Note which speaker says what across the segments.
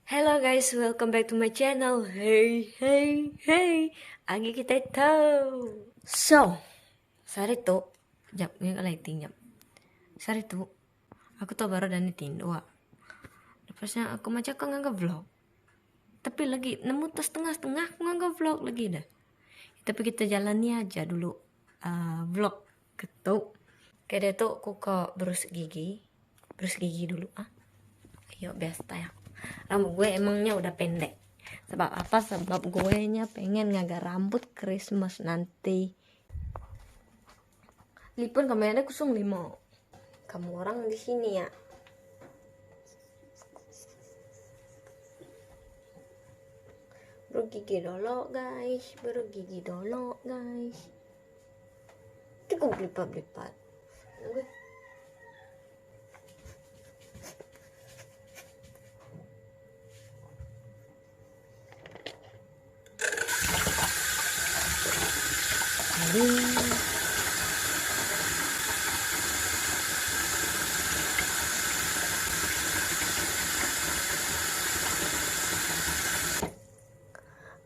Speaker 1: Hello guys, welcome back to my channel. Hey. Agi kita tahu. So, sari tu, jap ni kalau jap. Sari tu, aku tuh baru dan Tindo. Lepasnya aku macam kau nggak vlog. Tapi lagi nemu tas setengah-setengah aku nggak vlog lagi dah. Tapi kita jalani aja dulu vlog gitu. Kayak tuh aku kok berus gigi dulu Ayo biasa ya. Rambut gue emangnya udah pendek. Sebab apa? Sebab gue nya pengen ngagar rambut Christmas nanti. Lipun kameranya kusung limo. Kamu orang di sini ya. Bergigi dulu guys. Cukup lipat-lipat.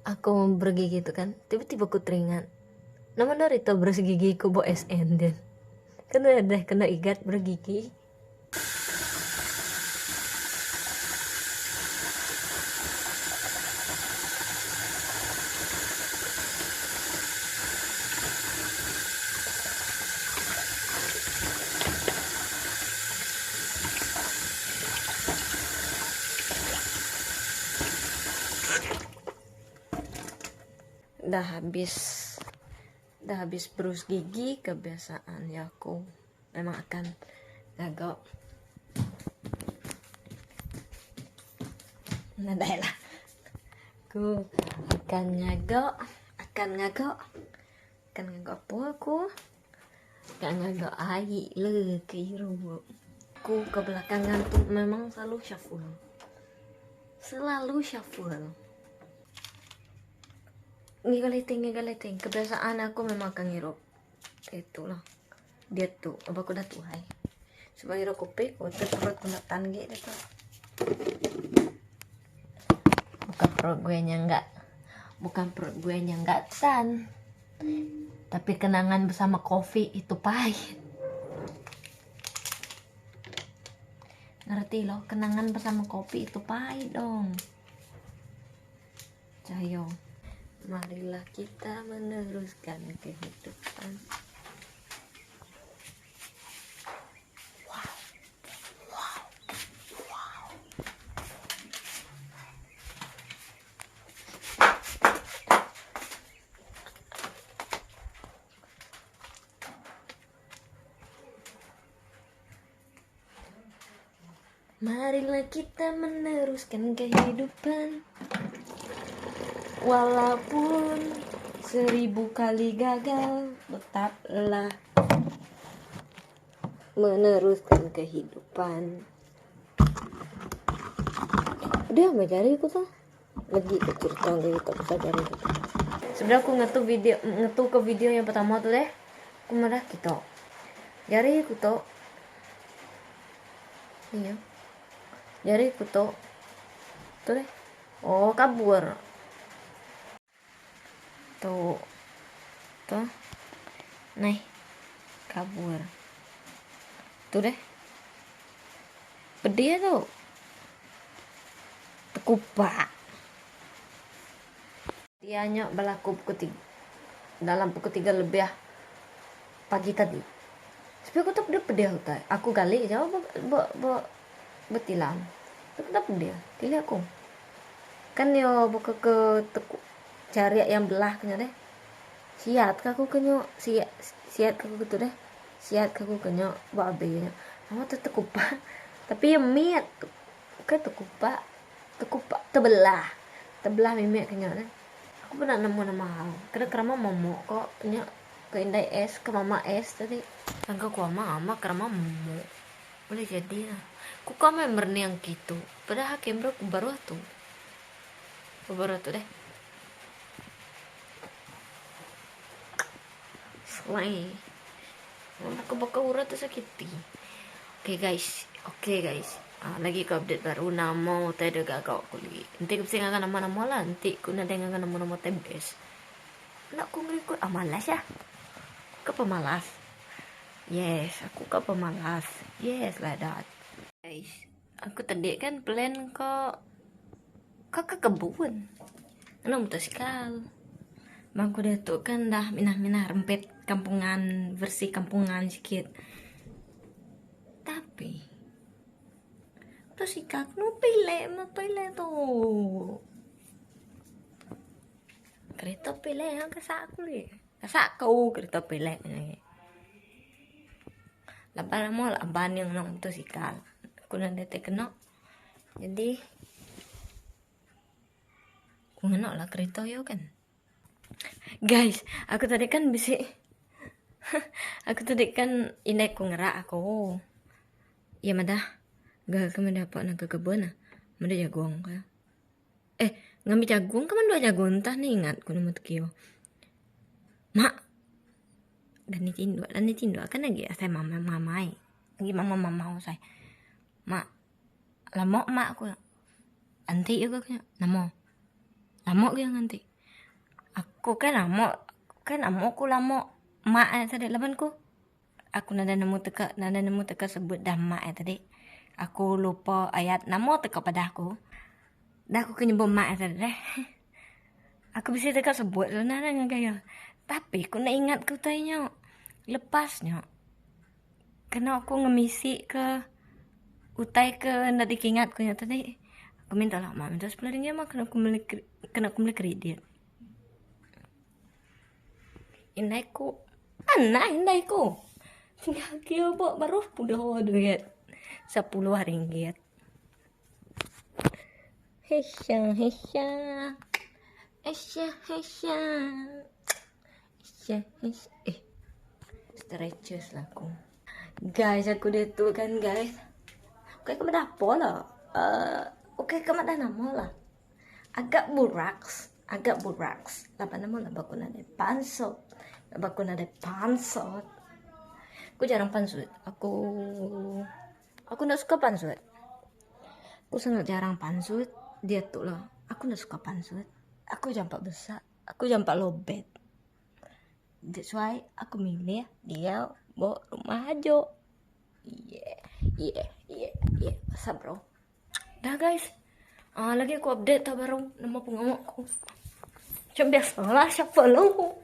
Speaker 1: Aku mau bergigi gitu kan, tiba-tiba aku teringat nama dari itu bersih gigi ku bo SN dan kena deh kena igat bergigi. Udah habis berus gigi, kebiasaan ya aku memang akan ngagok. Nah dah lah, aku akan ngagok apa aku akan ngagok ai le keiru. Aku kebelakangan tuh memang selalu shuffle. Ngigaliting kebiasaan aku memang akan ngirup itulah dia tuh apa aku dah tuhai sebagai kopi aku terus penatan gitu bukan perut gue nya enggak tan, tapi kenangan bersama kopi itu pahit. Ngerti loh, kenangan bersama kopi itu pahit dong. Cayo, marilah kita meneruskan kehidupan. Marilah kita meneruskan kehidupan, walaupun 1000 kali gagal, tetaplah meneruskan kehidupan. Udah jari aku tuh lagi kecil dari tak bisa jari itu. Sebenarnya aku ngetu ke video yang pertama tuh deh, aku marah gitu. Jari aku tuh, iya. Jari aku tuh deh. Oh kabur. Tuh nih kabur tuh deh pedih tuh tekupak dianya berlaku dalam pukul 3 lebih pagi tadi. Tapi aku tuh pedih aku gali jauh betilam aku tuh pedih pilih aku kan yo buka ke cari yang belah kenya deh siat kaku kenyo siat kaku gitu deh siat kaku kenyo babenya mama tuh tekupak tapi ya miat kayak tekupak tebelah miat kenyo deh. Aku pernah nemu nama karena momo kok kenyo ke indai es ke mama es tadi angka ku ama karena momo boleh jadi ku kame merni yang gitu padahal hakim baru tuh deh selain aku bakal urat sakiti. Oke guys Lagi ko update baru namo tayo daga ko lagi. Nanti ko bisa nga nama-nama lah. Nanti ko na nga nama-nama tayo bes. Nak ko ngikut malas ya. Ke pemalas. Yes, aku ke pemalas. Yes, like that. Guys, aku tadi kan plan ke kebun. Ano motosikal. Bangku tuh kan dah minah-minah rempet kampungan, bersih kampungan sedikit. Tapi motosikal no pile tuh. Kereta pile yang kasak kau kereta pile ni. Laban mo laban yang nang motosikal. Aku nanti kena. Jadi aku ngenok lah kereta yo kan. Guys, aku tadi kan bisa aku tadi kan inai ku ngerak aku. Ya madah. Gak kemana dapat nak ke kebun ah. Mana jagung ka. Ngambil jagung kan dua jagung entah nih ingat ku nama tukio. Mak. Dan ni tindu kan lagi saya mamai. Lagi mama saya. Mak. Lamok mak aku. Anti juga kaya. Lamok dia nanti. Aku kan lamok ku lamok. Mak tadi laban ku. Aku nada nemu teka sebut dah mak tadi. Aku lupa ayat nama teka pada aku. Dah aku kenyebut mak tadi deh. Aku bisa teka sebut sebenarnya dengan gaya. Tapi aku nak ingat ku tanya. Lepasnya. Kena aku ngemisi ke utai ke nak dikingat ku tadi. Aku minta lah mak minta 10 ringgit mak kena aku beli kredit. Indaiku. Tinggal kira baru udah duit 10 ringgit. Hesya. Stretches lah aku. Guys, aku dia tu kan guys. Oke, kamu dah apa lah? Oke, kamu dah nama lah. Agak buraks. Lapan nama lah bakun ada pansot. Aku jarang pansut. Aku nggak suka pansut. Aku sangat jarang pansut. Dia tuh lah. Aku nggak suka pansut. Aku jampak besar. Aku jampak lobet. That's why aku milih dia bawa rumah aja. Iya. Masa bro. Dah guys. Lagi aku update tak baru nama pengamukku. Macam biasalah siapa lu.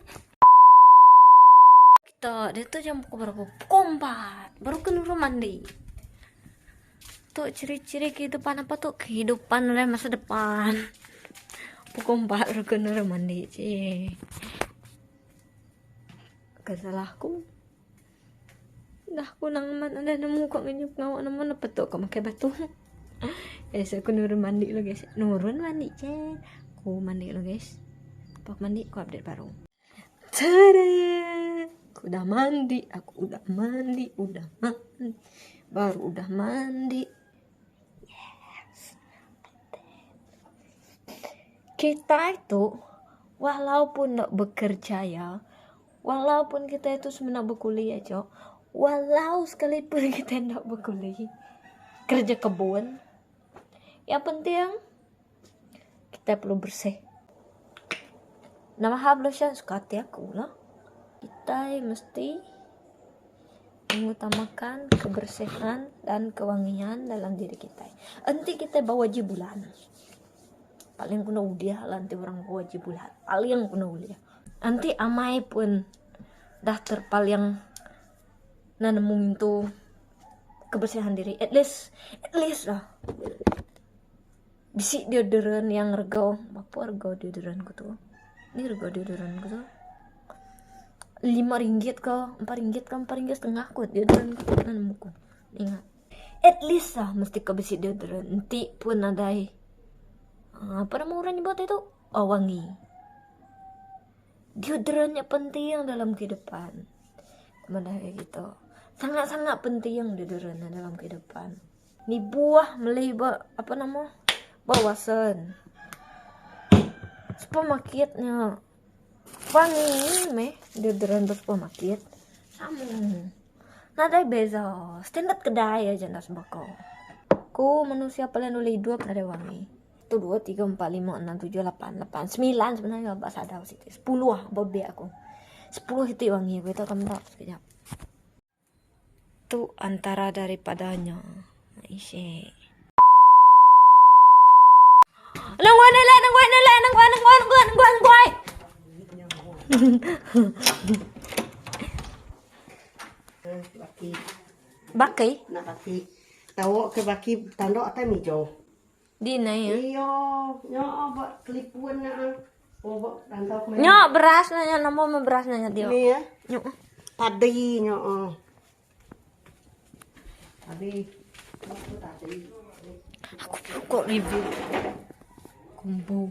Speaker 1: Dia tuh jam berapa? Pukul 4 baru ke rumah mandi. Tuh ciri-ciri kehidupan apa tuh? Kehidupan oleh masa depan. Pukul 4 baru ke rumah mandi. Kesalahku. Dah aku nang man ada nemu kok ngenyup ngawak nama apa tuh kok pakai batu. Aku nurun mandi lo guys. Aku mandi lo guys. Pak mandi aku update baru. Tada! Aku udah mandi. Baru udah mandi. Yes. Kita itu walaupun nggak bekerja ya, walaupun kita itu sebenarnya berkuliah cok, walau sekalipun kita nggak berkuliah, kerja kebun, yang penting kita perlu bersih. Nama hablusnya suka hati aku lah. Kita mesti mengutamakan kebersihan dan kewangian dalam diri kita. Nanti kita bawa wajib bulan. Paling kuna udia lanti orang wajib bulan. Paling kuna udia. Nanti amai pun dah terpaling nanemun itu kebersihan diri. At least lah. Bisi deodoran yang rego. Apa rego deodoran ku tuh? Ini rego deodoran ku tuh. 5 ringgit kah, 4 ringgit setengah ku deodoran ku tuh nanemuku. Ingat. At least lah mesti kau bisi deodoran. Nanti pun ada apa nama orang nyebut itu? Wangi. Deodorannya penting dalam kehidupan. Kemana kayak gitu. Sangat-sangat penting deodoran dalam kehidupan. Ini buah melibat apa nama? Bawasan. Supermarketnya wangi meh deodoran supermarket sama. Nada beza. Standar kedai aja nas bakal. Aku manusia paling dulu hidup ada wangi. 1, 2, 3, 4, 5, 6, 7, 8, 9 sebenarnya gak sadar situ. 10 lah body aku. 10 itu wangi. Gue tau kamu tak sekejap. Itu antara daripadanya. Isi. Nang guai. Baki.
Speaker 2: Nak baki. Tahu ke baki tandok atas meja.
Speaker 1: Di na ya.
Speaker 2: Iyo, nyo buat kelipuan na. Oh, buat tandok me.
Speaker 1: Nyok beras nanya nama me beras nanya dia.
Speaker 2: Ni ya.
Speaker 1: Nyok.
Speaker 2: Tadi nyo. Tadi. Aku tadi.
Speaker 1: Aku kok review. Kumbu.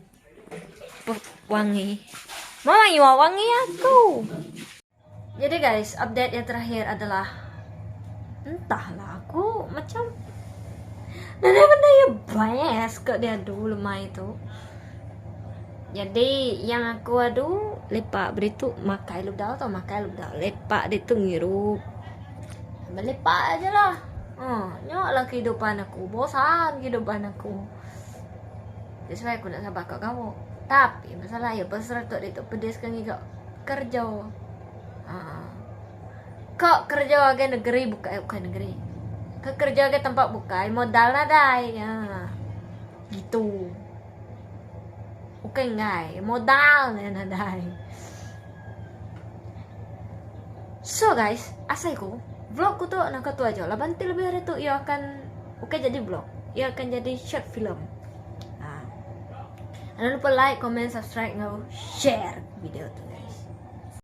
Speaker 1: Wangi. Mama iya wangi aku. Jadi guys, update yang terakhir adalah entahlah aku macam benda ya bias ke dia dulu lemah itu. Jadi yang aku lepak beritu makai lu dah lepak dia tu ngirup. Lepak aja lah. Nyok lah kehidupan aku, bosan kehidupan aku. Jadi aku nak sabar kat kamu. Tapi masalah ya pasal tu dia tu pedes kan juga kerja. Kok kerja ke negeri bukan negeri. Ke kerja ke tempat bukan modal nadai ya. Gitu. Bukan ngai, modal nadai. So guys, asaiku vlogku tuh nak tu aja lah. Bantu lebih hari tu ia akan jadi vlog. Ia akan jadi short film. Jangan lupa like, comment, subscribe, share video tu.